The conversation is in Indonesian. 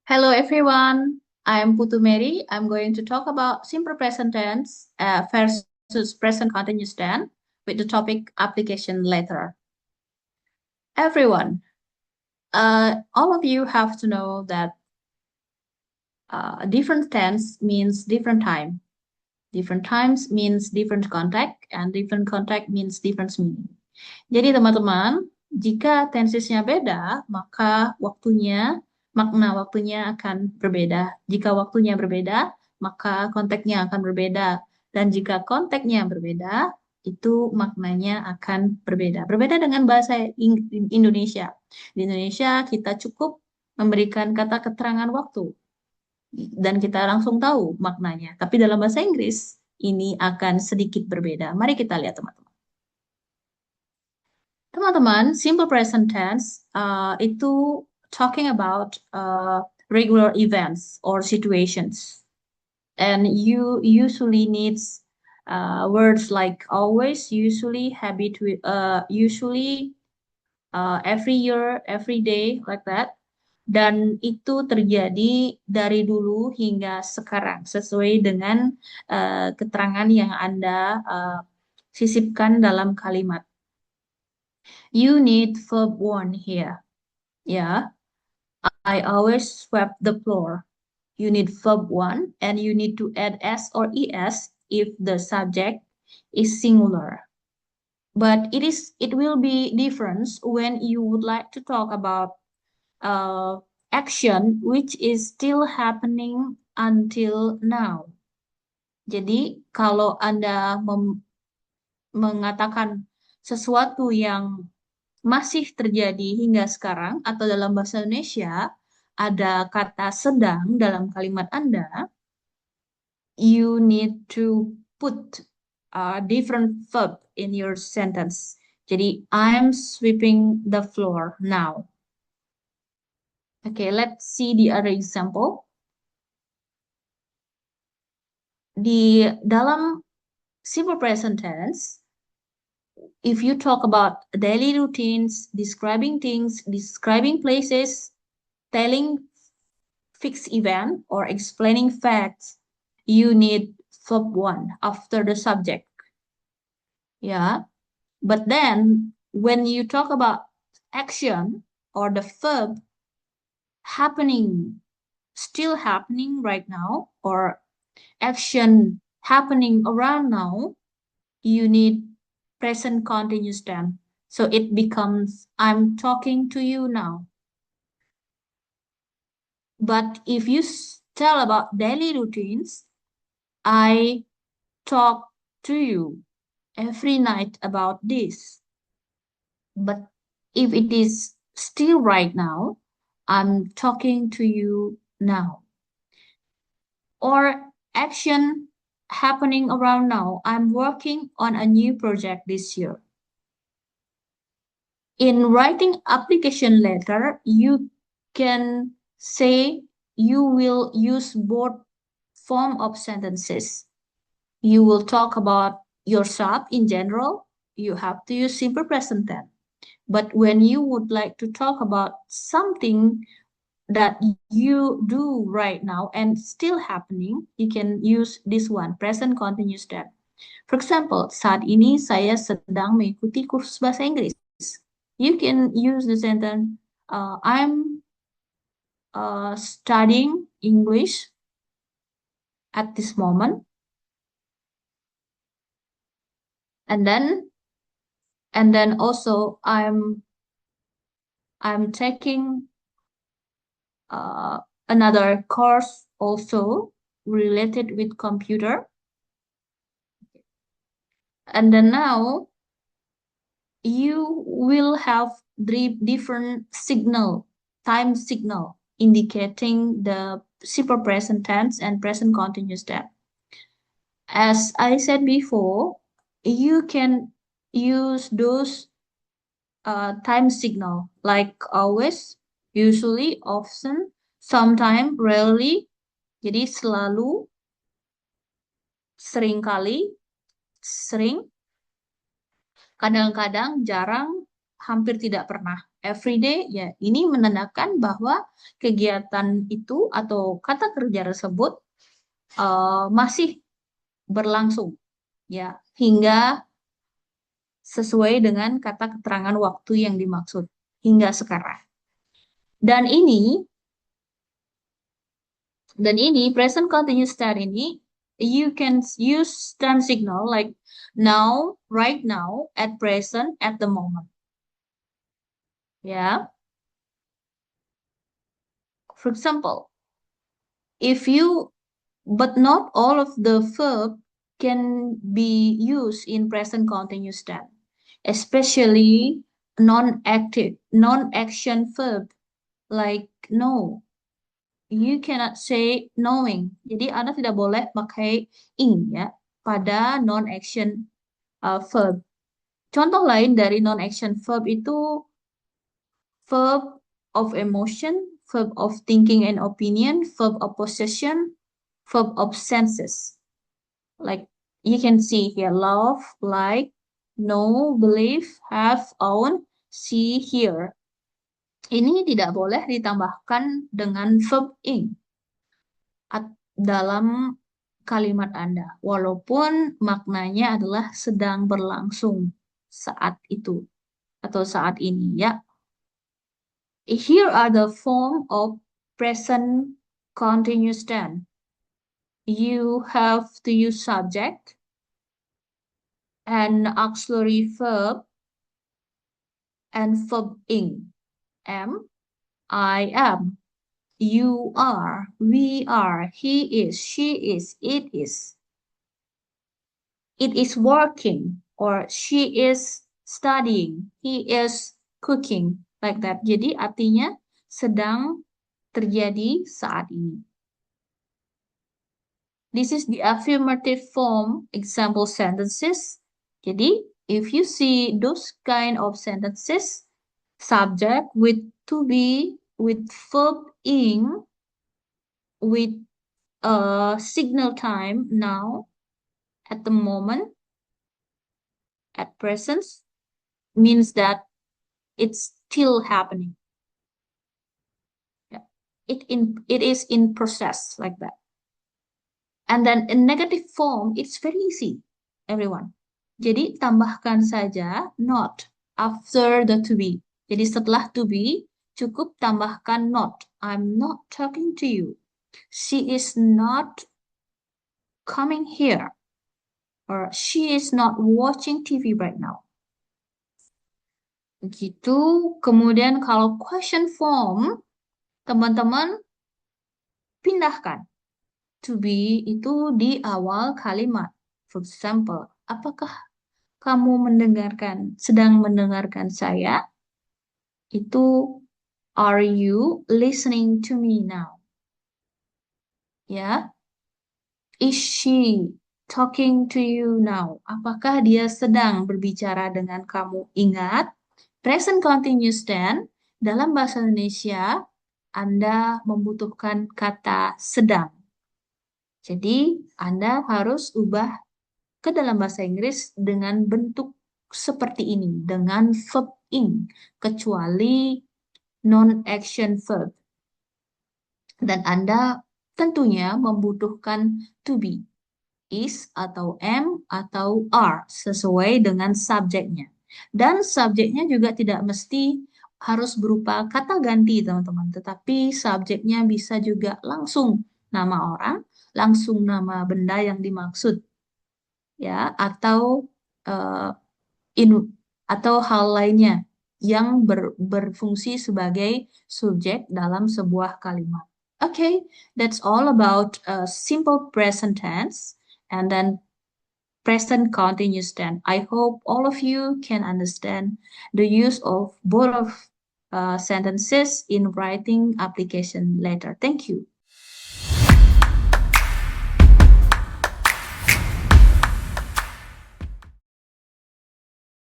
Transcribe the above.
Hello everyone, I'm Putu Mary. I'm going to talk about simple present tense versus present continuous tense with the topic application later. Everyone, all of you have to know that different tense means different time. Different times means different context, and different context means different meaning. Jadi teman-teman, jika tensesnya beda, maka makna waktunya akan berbeda. Jika waktunya berbeda, maka konteksnya akan berbeda. Dan jika konteksnya berbeda, itu maknanya akan berbeda. Berbeda dengan bahasa Indonesia. Di Indonesia kita cukup memberikan kata keterangan waktu dan kita langsung tahu maknanya. Tapi dalam bahasa Inggris ini akan sedikit berbeda. Mari kita lihat teman-teman. Teman-teman, simple present tense itu talking about regular events or situations. And you usually needs words like always, usually, usually, every year, every day, like that. Dan itu terjadi dari dulu hingga sekarang, sesuai dengan keterangan yang Anda sisipkan dalam kalimat. You need verb one here. Yeah, I always sweep the floor. You need verb one, and you need to add s or es if the subject is singular. But it will be different when you would like to talk about action which is still happening until now. Jadi kalau Anda mengatakan sesuatu yang masih terjadi hingga sekarang atau dalam bahasa Indonesia ada kata sedang dalam kalimat Anda, you need to put a different verb in your sentence. Jadi, I'm sweeping the floor now. Okay, let's see the other example. Di dalam simple present tense, if you talk about daily routines, describing things, describing places, telling fixed event, or explaining facts, you need verb one after the subject. Yeah. But then when you talk about action or the verb happening, still happening right now, or action happening around now, you need present continuous tense. So it becomes, I'm talking to you now. But if you tell about daily routines, I talk to you every night about this. But if it is still right now, I'm talking to you now. Or action happening around now, I'm working on a new project this year. In writing application letter, you can say you will use both form of sentences. You will talk about yourself in general. You have to use simple present tense. But when you would like to talk about something that you do right now and still happening, you can use this one, present continuous tense. For example, saat ini saya sedang mengikuti kursus bahasa Inggris. You can use the sentence, I'm studying English at this moment. And then also I'm taking another course also related with computer. And then now you will have three different time signal indicating the simple present tense and present continuous tense. As I said before, you can use those time signal like always, usually, often, sometime, rarely. Jadi selalu, seringkali, sering, kadang-kadang, jarang, hampir tidak pernah. every day, ya ini menandakan bahwa kegiatan itu atau kata kerja tersebut masih berlangsung, ya hingga sesuai dengan kata keterangan waktu yang dimaksud hingga sekarang. Dan ini present continuous tense ini you can use turn signal like now, right now, at present, at the moment. Ya. For example, if you but not all of the verb can be used in present continuous tense, especially non-active, non-action verb like know. You cannot say knowing. Jadi Anda tidak boleh pakai ing ya pada non-action verb. Contoh lain dari non-action verb itu verb of emotion, verb of thinking and opinion, verb of possession, verb of senses. Like you can see here, love, like, know, believe, have, own, see, hear. Ini tidak boleh ditambahkan dengan verb ing dalam kalimat Anda, walaupun maknanya adalah sedang berlangsung saat itu atau saat ini ya. Here are the form of present continuous tense. You have to use subject and auxiliary verb and verb ing. Am, I am, you are, we are, he is, she is, it is. It is working or she is studying, he is cooking, like that. Jadi artinya sedang terjadi saat ini. This is the affirmative form example sentences. Jadi, if you see those kind of sentences, subject with to be, with verb ing, with signal time now, at the moment, at present, means that it's still happening. Yeah. It is in process like that. And then in negative form, it's very easy, everyone. Jadi tambahkan saja not after the to be. Jadi setelah to be, cukup tambahkan not. I'm not talking to you. She is not coming here. Or she is not watching TV right now. Begitu. Kemudian kalau question form, teman-teman pindahkan to be itu di awal kalimat. For example, apakah kamu sedang mendengarkan saya? Itu are you listening to me now? Ya. Is she talking to you now? Apakah dia sedang berbicara dengan kamu? Ingat, present continuous tense dalam bahasa Indonesia Anda membutuhkan kata sedang. Jadi, Anda harus ubah ke dalam bahasa Inggris dengan bentuk seperti ini, dengan verb ing, kecuali non-action verb. Dan Anda tentunya membutuhkan to be, is atau am atau are, sesuai dengan subjeknya. Dan subjeknya juga tidak mesti harus berupa kata ganti, teman-teman. Tetapi subjeknya bisa juga langsung nama orang, langsung nama benda yang dimaksud, ya, atau atau hal lainnya yang berfungsi sebagai subjek dalam sebuah kalimat. Okay, that's all about simple present tense and then present continuous tense. I hope all of you can understand the use of both of sentences in writing application later. Thank you.